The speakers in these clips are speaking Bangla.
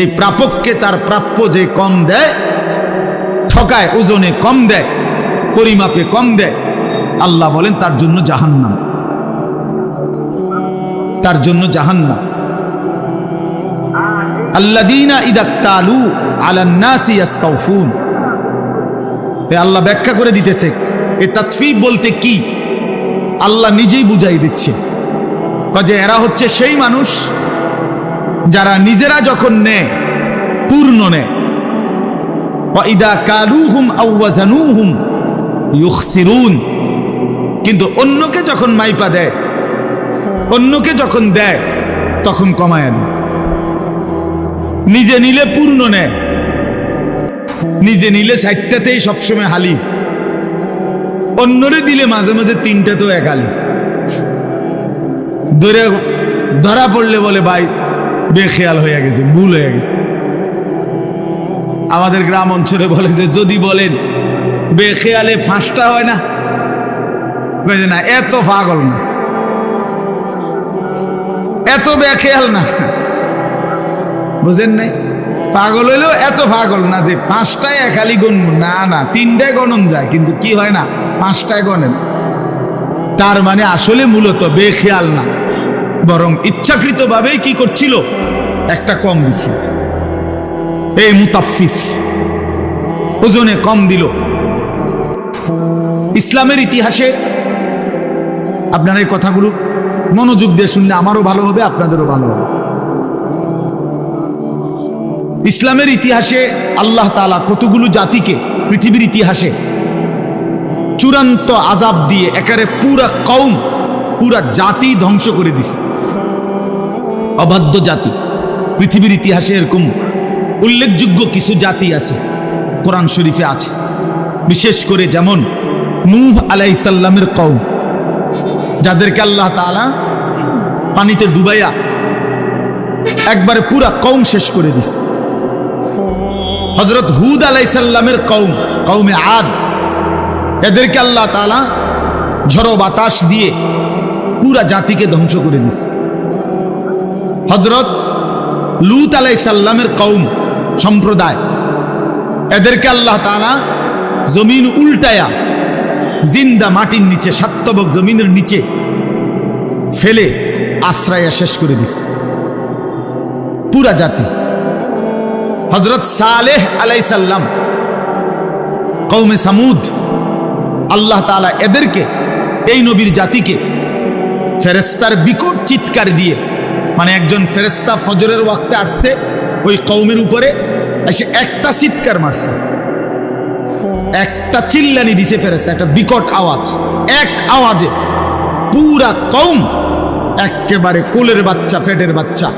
এই প্রাপককে তার প্রাপ্য যে কম দেয়, ঠকায়, ওজনে কম দেয়, পরিমাপে কম দেয়, আল্লাহ বলেন তার জন্য জাহান্নাম, তার জন্য জাহান্নাম। আল্লাযীনা ইযা ইক্তালু আলান নাসি ইস্তাওফুন। আল্লাহ ব্যাখ্যা করে দিতেছে এই তাতফীফ বলতে কি, আল্লাহ নিজেই বুঝাই দিচ্ছে যে এরা হচ্ছে সেই মানুষ যারা নিজেরা যখন নেয় পূর্ণ নেয়, ওয়া ইযা কালুহুম আও ওয়াজানুহুম ইউখসিরুন, কিন্তু অন্যকে যখন মাইপা দেয়, অন্যকে যখন দেয় তখন কমায় দেয়। নিজে নিলে পূর্ণ নেয়, নিজে নিলে 60টাতেই সবসময় হালি, অন্যরে দিলে মাঝে মাঝে 3টাতেও এক হালি। ধরা পড়লে বলে ভাই বেখেয়াল হয়ে গেছে, ভুল হয়ে গেছে। আমাদের গ্রাম অঞ্চলে বলে যে যদি বলেন বেখেয়ালে 5টা হয় না, না এত পাগল না, এত বেখেয়াল না, বুঝেন নাই? পাগল হইলেও এত পাগল না যে 5টায় এক হালি গণব, না না 3টায় গণন যায়, কিন্তু কি হয় না 5টায় গণেন। তার মানে আসলে মূলত বেখেয়াল না, বরং ইচ্ছাকৃতভাবেই কি করছিল, একটা কম দিছিল। এই মুতাফফিফ ওজনে কম দিল। ইসলামের ইতিহাসে আপনারা এই কথাগুলো মনোযোগ দিয়ে শুনলে আমারও ভালো হবে, আপনাদেরও ভালো হবে। ইসলামের ইতিহাসে আল্লাহ তাআলা কতগুলো জাতিকে পৃথিবীর ইতিহাসে চূড়ান্ত আযাব দিয়ে একেবারে পুরা কওম, পুরা জাতি ধ্বংস করে দিছে। অবাধ্য জাতি পৃথিবীর ইতিহাসে এরকম উল্লেখযোগ্য কিছু জাতি আছে, কোরআন শরীফে আছে। বিশেষ করে যেমন নূহ আলাইহিস সালামের কওম, যাদেরকে আল্লাহ তাআলা পানিতে ডুবাইয়া একবারে পুরা কওম শেষ করে দিছে। হযরত হুদ আলাইহিস সালামের কওম, কওমে আদ, এদেরকে আল্লাহ তাআলা ঝড়ো বাতাস দিয়ে পুরা জাতিকে ধ্বংস করে দিছে। হযরত লূত আলাইহিস সালামের কওম, সম্প্রদায়, এদেরকে আল্লাহ তাআলা জমিন উল্টায়া জিন্দা মাটির নিচে, সাতবক জমিনের নিচে ফেলে আশ্রয়া শেষ করে দিছে পুরা জাতি। হযরত সালেহ আলাইহিস সালাম কওমে সামুদ, আল্লাহ তাআলা এদেরকে, এই নবীর জাতিকে ফেরেশতার বিকট চিৎকার দিয়ে, মানে একজন ফেরেশতা ফজরের ওয়াক্তে আসছে ওই কওমের উপরে, এসে একটা চিৎকার মারছে, একটা চিল্লানি দিছে ফেরেশতা, একটা বিকট আওয়াজ, এক আওয়াজে পুরা কওম একেবারে কোলের বাচ্চা, পেটের বাচ্চা,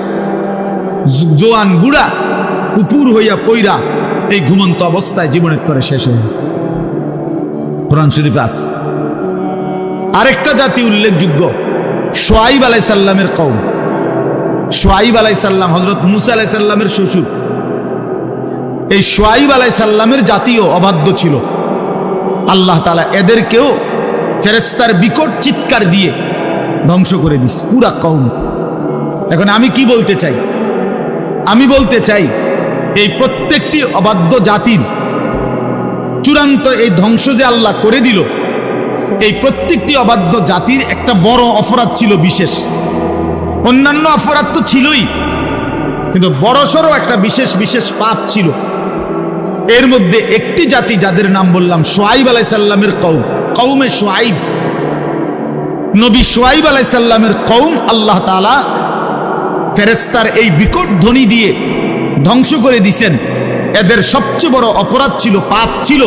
জোয়ান বুড়া উপুর হইয়া পইরা এই ঘুমন্ত অবস্থায় জীবনের তরে শেষ হয়ে গেছে। কোরআন শরীফে আছে। আরেকটা জাতি উল্লেখযোগ্য, শুআয়ব আলাইহিস সালামের কওম। শুআয়ব আলাইহিস সালাম হযরত মূসা আলাইহিস সালামের শ্বশুর। এই শুআয়ব আলাইহিস সালামের জাতিও অবাধ্য ছিল। আল্লাহ তাআলা এদেরকেও ফেরেশতার বিকট চিৎকার দিয়ে ধ্বংস করে দিস পুরা কওম। এখন আমি কি বলতে চাই? আমি বলতে চাই এই প্রত্যেকটি অবাধ্য জাতির চূড়ান্ত এই ধ্বংস যে আল্লাহ করে দিল, এই প্রত্যেকটি অবাধ্য জাতির একটা বড় অপরাধ ছিল বিশেষ। অন্যান্য অপরাধ তো ছিলই, কিন্তু বড়সড় একটা বিশেষ বিশেষ পাপ ছিল। এর মধ্যে একটি জাতি যাদের নাম বললাম, শুআয়ব আলাইহিস সালামের কওম, কওমে শুআয়ব। নবী শুআয়ব আলাইহিস সালামের কওম আল্লাহ তাআলা ফেরেশতার এই বিকট ধ্বনি দিয়ে ধ্বংস করে দিয়েছেন। এদের সবচেয়ে বড় অপরাধ ছিল, পাপ ছিল,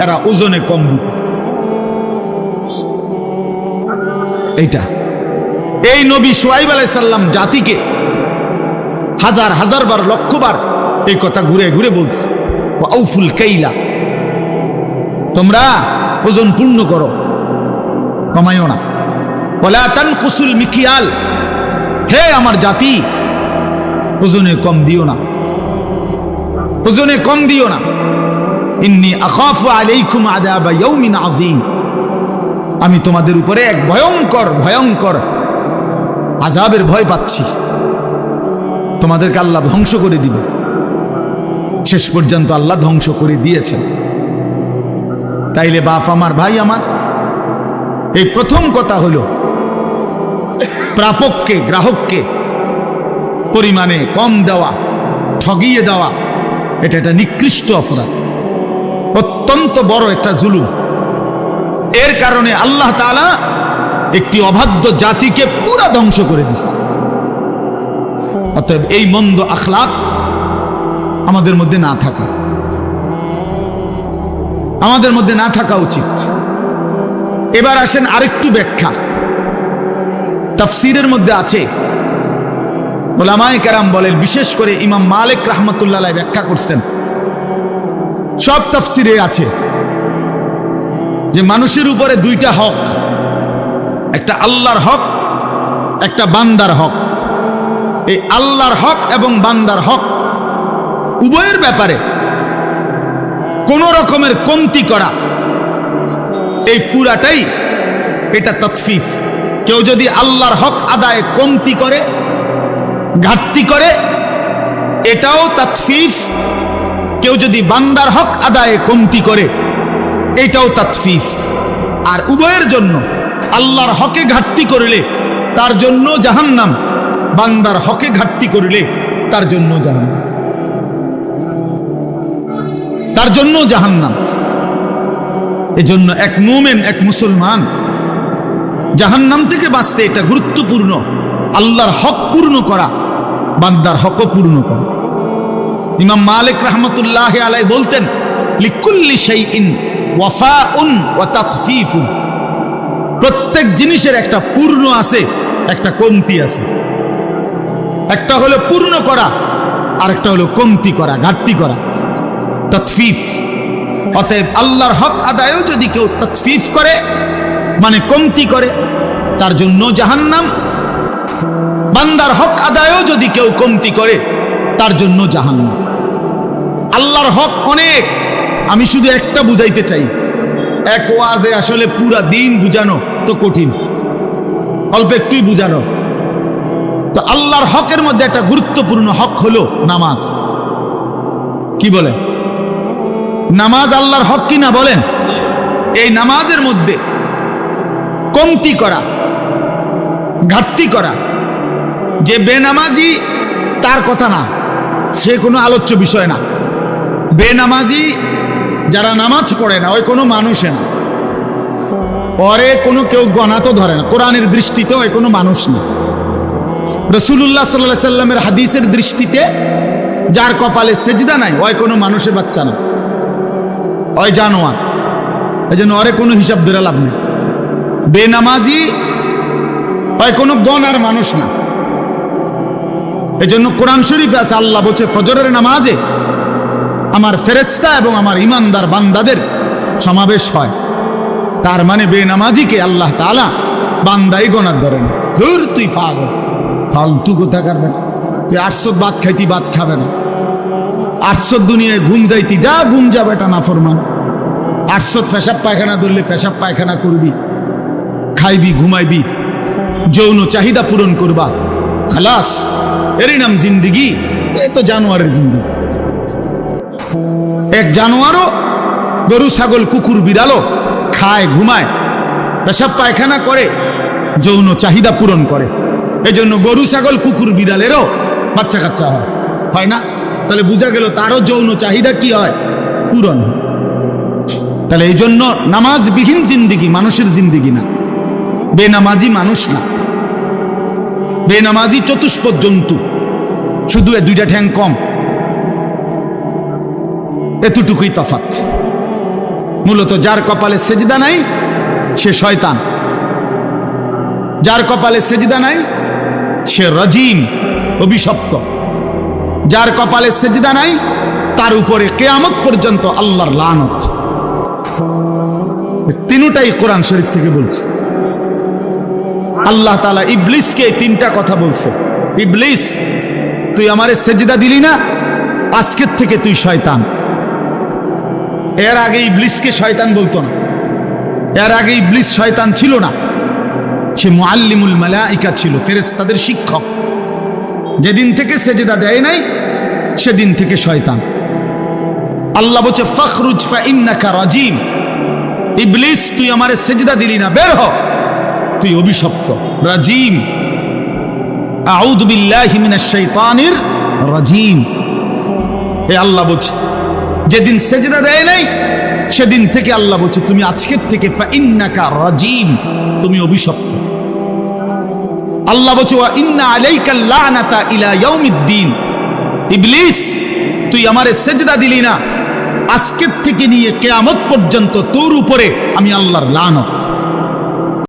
এরা ওজনে কম দিত। এইটা এই নবী শুআয়ব আলাইহিস সালাম জাতিকে হাজার হাজার বার, লক্ষবার এই কথা ঘুরে ঘুরে বলছে, আউফুল কাইলা, তোমরা ওজন পূর্ণ করো, কমাইও না। ওয়ালা তানকুসুল মিকিয়াল, হে আমার জাতি ওজনে কম দিও না, ওজনে কম দিও না। ইন্নী আখাফু আলাইকুম আযাবা ইয়াউমিন আযীম, আমি তোমাদের উপরে এক ভয়ঙ্কর ভয়ঙ্কর আযাবের ভয় পাচ্ছি, তোমাদেরকে আল্লাহ ধ্বংস করে দিবে। শেষ পর্যন্ত আল্লাহ ধ্বংস করে দিয়েছেন। তাইলে বাপ আমার, ভাই আমার, এই প্রথম কথা হলো প্রাপককে, গ্রাহককে পরিমাণে কম দেওয়া, ঠগিয়ে দেওয়া, এটা একটা নিকৃষ্ট অপরাধ, অত্যন্ত বড় একটা জুলুম। এর কারণে আল্লাহ তাআলা একটি অবাধ্য জাতিকে পুরা ধ্বংস করে দিছে। অতএব এই মন্দ আখলাক আমাদের মধ্যে না থাকা, আমাদের মধ্যে না থাকা উচিত। এবার আসেন আরেকটু ব্যাখ্যা। তাফসীরের মধ্যে আছে, উলামায়ে কেরাম বলেন, বিশেষ করে ইমাম মালিক রাহমাতুল্লাহ আলাইহি ব্যাখ্যা করছেন, সব তাফসীরে আছে যে মানুষের উপরে দুইটা হক, একটা আল্লাহর হক, একটা বান্দার হক। এই আল্লাহর হক এবং বান্দার হক উভয়ের ব্যাপারে কোন রকমের কমতি করা, এই পুরাটাই এটা তাতফিফ। কেউ যদি আল্লাহর হক আদায়ে কমতি করে, ঘাটতি করে, এটাও তাতফিফ। কেউ যদি বান্দার হক আদায়ে কমতি করে, এটাও তাতফিফ। আর উভয়ের জন্য আল্লাহর হকে ঘাটতি করলে তার জন্য জাহান্নাম, বান্দার হকে ঘাটতি করলে তার জন্য জাহান্নাম, তার জন্য জাহান্নাম। এজন্য এক মুমিন, এক মুসলমান জাহান্নাম থেকে বাঁচতে এটা গুরুত্বপূর্ণ, আল্লাহর হক পূর্ণ করা, বান্দার হকও পূর্ণ করা। ইমাম মালিক রাহমাতুল্লাহি আলাইহি বলতেন, লিকুল্লি শাইইন ওয়াফাউন ওয়া তাতফিফুন। প্রত্যেক জিনিসের একটা পূর্ণ আছে, একটা কমতি আছে। একটা হলো পূর্ণ করা, আর একটা হলো কমতি করা, ঘাটতি করা, তাতফিফ। অতএব আল্লাহর হক আদায়েও যদি কেউ তাতফিফ করে, মানে কমতি করে, তার জন্য জাহান্নাম। বান্দার হক আদায়েও যদি কেউ কমতি করে, তার জন্য জাহান্নাম। আল্লাহর হক অনেক, আমি শুধু একটা বুঝাইতে চাই। এক ওয়াজে আসলে পুরা দিন বুঝানো তো কঠিন, অল্প একটুই বুঝানো। তো আল্লাহর হকের মধ্যে একটা গুরুত্বপূর্ণ হক হলো নামাজ। কি বলেন? নামাজ আল্লাহর হক কি না বলেন? এই নামাজের মধ্যে কমতি করা, ঘাটতি করা, যে বেনামাজি তার কথা না, সে কোনো আলোচ্য বিষয় না। বেনামাজি যারা নামাজ পড়ে না, ওই কোনো মানুষে না, ওরে কোনো কেউ গণা তো ধরে না। কোরআনের দৃষ্টিতে ওই কোনো মানুষ না। রাসূলুল্লাহ সাল্লাল্লাহু আলাইহি সাল্লামের হাদিসের দৃষ্টিতে যার কপালে সেজদা নাই, ওই কোনো মানুষের বাচ্চা না, ওই জানোয়ার। এই জন্য ওরে কোনো হিসাব ধরে লাভ নেই। বেনামাজি ওই কোনো গণার মানুষ না। এই জন্য কোরআন শরীফে আছে, আল্লাহ বলছে, ফজরের নামাজে আমার ফেরেশতা এবং আমার ইমানদার বান্দাদের সমাবেশ হয়। তার মানে বেনামাজিকে আল্লাহ তাআলা বান্দাই গণার ধরেন। ধুর, তুই পাগল, ফালতু কথা করবে। তুই 800 ভাত খাইতি, ভাত খাবে না। 800 দুনিয়ায় ঘুম যাইতি, যা ঘুম যাবে, এটা নাফরমান। 800 পেশাব পায়খানা ধরলে পেশাব পায়খানা করবি, খাইবি, ঘুমাইবি, যৌন চাহিদা পূরণ করবা, খালাস। এরই নাম জিন্দিগি। এ তো জানোয়ারের জিন্দিগি। এক জানোয়ারও, গরু, ছাগল, কুকুর, বিড়ালও খায়, ঘুমায়, পেশাব পায়খানা করে, যৌন চাহিদা পূরণ করে। এই জন্য গরু, ছাগল, কুকুর, বিড়ালেরও বাচ্চা কাচ্চা হয় না? তাহলে বোঝা গেল তারও যৌন চাহিদা কি হয়? পূরণ। তাহলে এই জন্য নামাজবিহীন জিন্দিগি মানুষের জিন্দিগি না, বেনামাজি মানুষ না। বেনামাজি চতুষ্পদ জন্তু, শুধু এ দুইটা ঠ্যাং কম, এতটুকুই তফাৎ। মূলত যার কপালে সেজদা নাই সে শয়তান, যার কপালে সেজদা নাই সে রাজিম, অভিশপ্ত। যার কপালে সেজদা নাই তার উপরে কিয়ামত পর্যন্ত আল্লাহর লানত। তিনটাই কোরআন শরীফ থেকে বলছে। আল্লাহ তাআলা ইবলিসকে তিনটা কথা বলছে। ইবলিস, তুই আমারে সেজদা দিলি না, আজকের থেকে তুই শয়তান। এর আগে ইবলিসকে শয়তান বলতো না। এর আগে ইবলিস শয়তান ছিল না, সে মুআল্লিমুল মালাইকা ছিল, ফেরেশতাদের শিক্ষক। যেদিন থেকে সেজদা দেয় নাই সেদিন থেকে শয়তান। আল্লাহ বলছে ফখরুজ ফাইন্নাকা রাজিম, ইবলিস তুই আমারে সেজদা দিলি না, বের হ, তুই অভিশপ্ত, রাজিম। আউযু বিল্লাহি মিনাশ শাইতানির রাজিম। এ আল্লাহ বলছে যেদিন সেজদা দেয় নাই সেদিন থেকে আল্লাহ বলছে তুমি আজকের থেকে ফাইন্নাকা রাজিম, তুমি অভিশপ্ত। আল্লাহ বলছে ওয়া ইন্না আলাইকাল লানাতা ইলা ইয়াউমিদ্দিন, ইবলিস তুই আমারে সেজদা দিলি না, আজকের থেকে নিয়ে কিয়ামত পর্যন্ত তোর উপরে আমি আল্লাহর লানত।